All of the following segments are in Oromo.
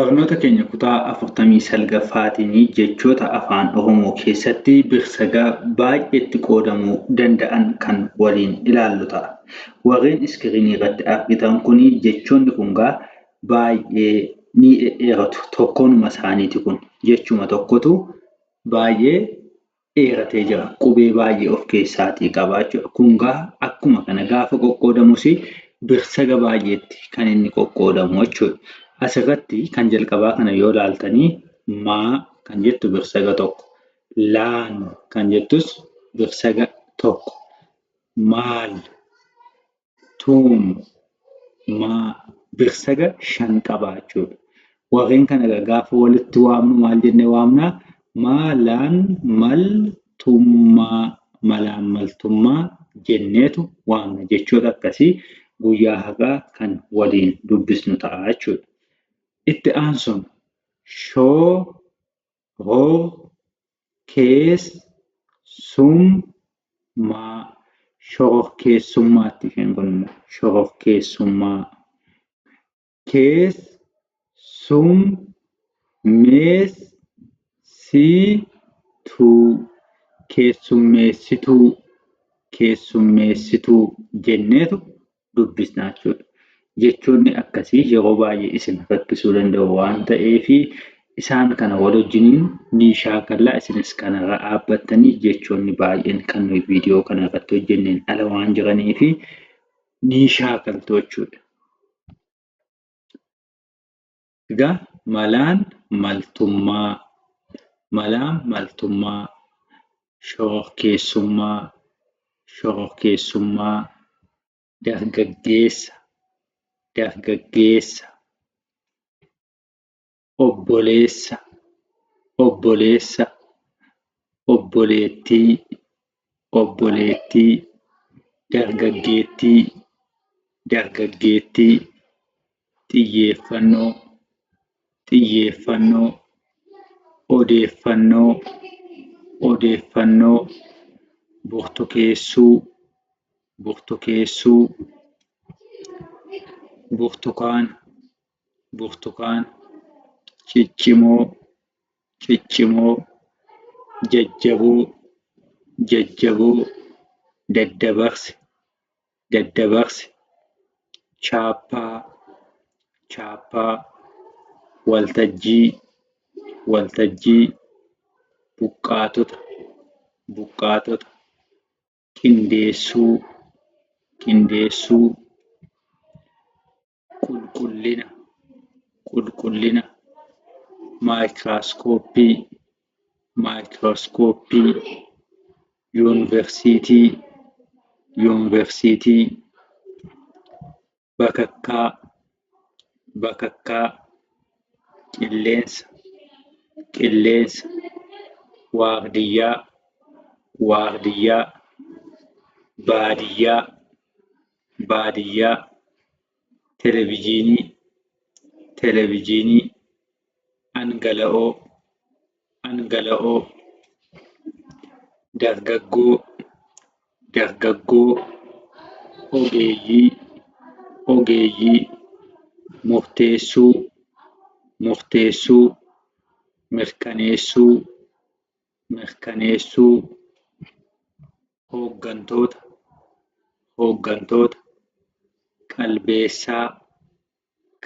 Barnoota keenya kutaa 49ffaatiin jechoota afaan Oromoo keessatti birsagaa baay'eetti qoodamuu danda'an kan waliin ilaallu ta'a. Warreen iskiriinii irratti argitan kun jechoonni kun baay'ee ni dheeratu. Tokkonuma isaaniiti kun jechuma tokkotu baay'ee dheeratee jira. Qubee baay'ee of keessaatii qaba jechuudha. Kun akkuma kana gaafa qoqqoodamus birsaga baay'eetti kan inni qoqqoodamu jechuudha. Asirratti kan jalqabaa kana yoo ilaaltanii maa kan jettu birsaga tokko, laan kan jettus birsaga tokko, maal, tuum, maa birsaga 5 qaba jechuudha. Warreen kana gaafa walitti waamnu maal jennee waamnaa? Maa, laan, mal, tummaa, malaan maltummaa jenneetu waamna. Jechoota akkasii guyyaa har'aa kan waliin dubbisnu ta'a jechuudha. Itti aansuun shoo, roo, kees, sum, maa shororkeessummaatti kan kun shororkeessummaa. Kees, sum, mees, sii, tuu keessummeessituu, keessummeessituu jenneetu dubbisna jechuudha. Jechoonni akkasii yeroo baay'ee isin rakkisuu danda'u waan ta'eef isaan kana wal wajjiniin ni shaakallaa. Isinis kanarra dhaabbattanii jechoonni baay'een kan nuyi viidiyoo kana irratti hojjenneen ala waan jiraniif ni shaakaltu jechuudha. Egaa malaan maltummaa, malaan maltummaa, shororkeessummaa, shororkeessummaa, dargaggeessa, dargaggeessa, obboleessa, obboleessa, obboleettii, obboleettii, dargaggeettii, dargaggeettii, xiyyeeffannoo, xiyyeeffannoo, odeeffannoo, odeeffannoo, burtukeessuu, burtukeessuu, burtukaana, burtukaana, ciccimoo, ciccimoo, jajjaboo, jajjaboo, daddabarse, daddabarse, chaappaa, chaappaa, waltajjii, waltajjii, buqqaatota, buqqaatota, qindeessuu, qindeessuu, qulqullina, qulqullina, maayikirooskooppii, maayikirooskooppii, yuunivarsiitii, yuunivarsiitii, bakakkaa, bakakkaa, qilleensa, qilleensa, waardiyyaa, waardiyyaa, baadiyyaa, baadiyyaa, televezyiinii, televezyiinii, dhangala'oo, dhangala'oo, dargaggoo, dargaggoo, ogeeyyii, ogeeyyii, murteessuu, murteessuu, mirkaneessuu, mirkaneessuu, hooggantoota, hooggantoota, qalbeessaa,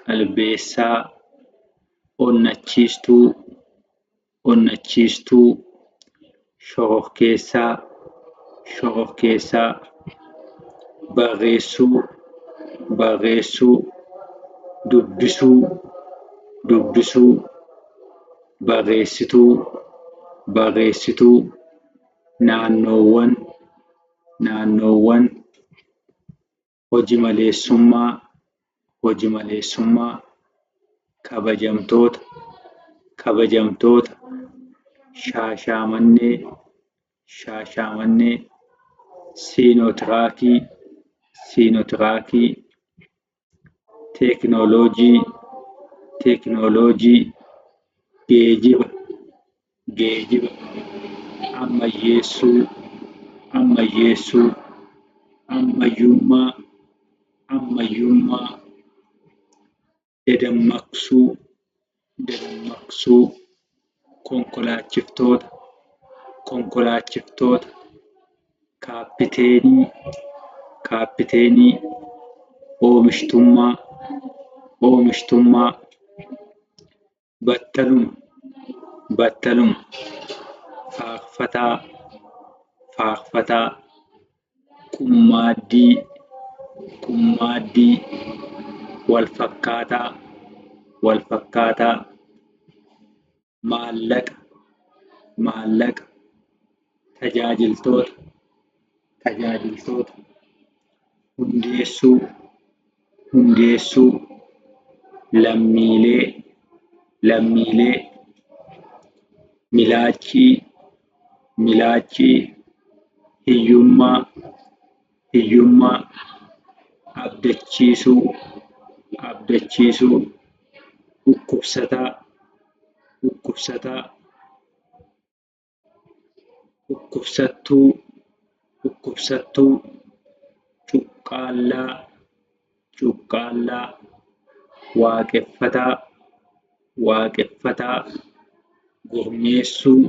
qalbeessaa, onnachiistuu, onnachiistuu, shororkeessaa, shororkeessaa, barreessuu, barreessuu, dubbisuu, dubbisuu, barreessituu, barreessituu, naannoowwan, naannoowwan, hojii maleessummaa, hojii maleessummaa, kabajamtoota, kabajamtoota, shaashaamannee, shaashaamannee, siinotiraakii, siinotiraakii, teekinooloojii, teekinooloojii, geejiba, geejiba, ammayyeessuu, ammayyeessuu, ammayyummaa, ammayyummaa, dadammaqsuu, dadammaqsuu, konkolaachiftoota, kaappiteenii, oomishtummaa, battaluma, faarfataa, qummaaddii, walfakkaataa, maallaqa, tajaajiltoota, hundeessuu, lammiilee, milaaccii, hiyyummaa, abdachiisuu, dhukkubsattuu, cuqqaallaa, waaqeffataa, gurmeessuu,